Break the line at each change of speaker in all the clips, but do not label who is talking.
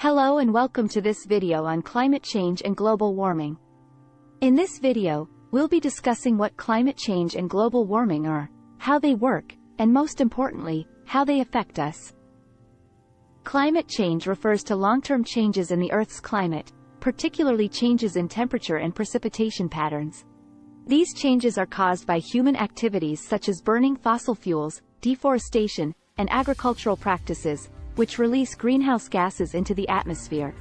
Hello and welcome to this video on climate change and global warming. In this video, we'll be discussing what climate change and global warming are, how they work, and most importantly, how they affect us. Climate change refers to long-term changes in the Earth's climate, particularly changes in temperature and precipitation patterns. These changes are caused by human activities such as burning fossil fuels, deforestation, and agricultural practices, which release greenhouse gases into the atmosphere.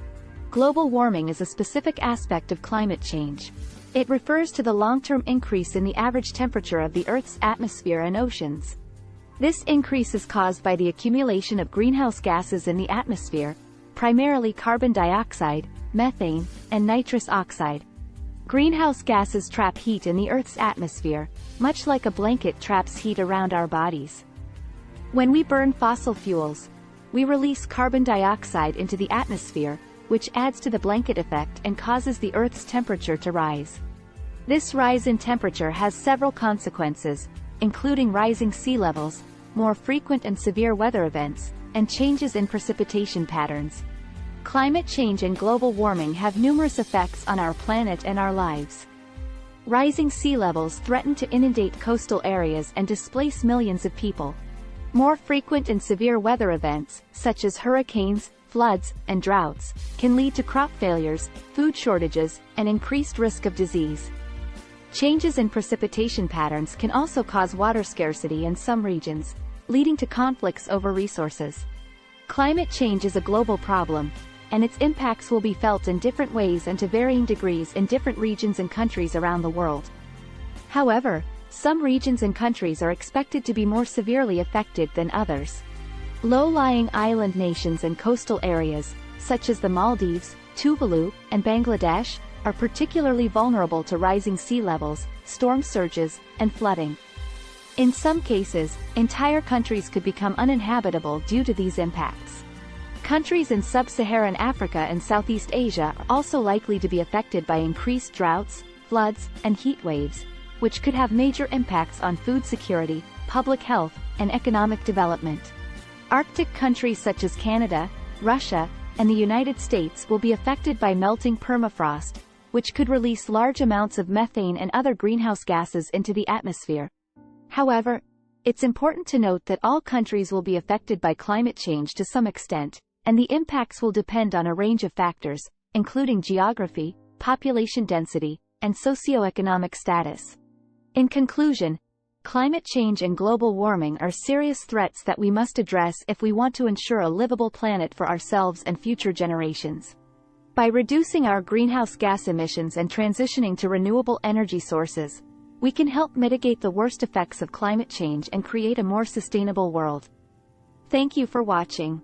Global warming is a specific aspect of climate change. It refers to the long-term increase in the average temperature of the Earth's atmosphere and oceans. This increase is caused by the accumulation of greenhouse gases in the atmosphere, primarily carbon dioxide, methane, and nitrous oxide. Greenhouse gases trap heat in the Earth's atmosphere, much like a blanket traps heat around our bodies. When we burn fossil fuels, we release carbon dioxide into the atmosphere, which adds to the blanket effect and causes the Earth's temperature to rise. This rise in temperature has several consequences, including rising sea levels, more frequent and severe weather events, and changes in precipitation patterns. Climate change and global warming have numerous effects on our planet and our lives. Rising sea levels threaten to inundate coastal areas and displace millions of people. More frequent and severe weather events, such as hurricanes, floods, and droughts, can lead to crop failures, food shortages, and increased risk of disease. Changes in precipitation patterns can also cause water scarcity in some regions, leading to conflicts over resources. Climate change is a global problem, and its impacts will be felt in different ways and to varying degrees in different regions and countries around the world. However, some regions and countries are expected to be more severely affected than others. Low-lying island nations and coastal areas, such as the Maldives, Tuvalu, and Bangladesh, are particularly vulnerable to rising sea levels, storm surges, and flooding. In some cases, entire countries could become uninhabitable due to these impacts. Countries in sub-Saharan Africa and Southeast Asia are also likely to be affected by increased droughts, floods, and heat waves, which could have major impacts on food security, public health, and economic development. Arctic countries such as Canada, Russia, and the United States will be affected by melting permafrost, which could release large amounts of methane and other greenhouse gases into the atmosphere. However, it's important to note that all countries will be affected by climate change to some extent, and the impacts will depend on a range of factors, including geography, population density, and socioeconomic status. In conclusion, climate change and global warming are serious threats that we must address if we want to ensure a livable planet for ourselves and future generations. By reducing our greenhouse gas emissions and transitioning to renewable energy sources, we can help mitigate the worst effects of climate change and create a more sustainable world. Thank you for watching.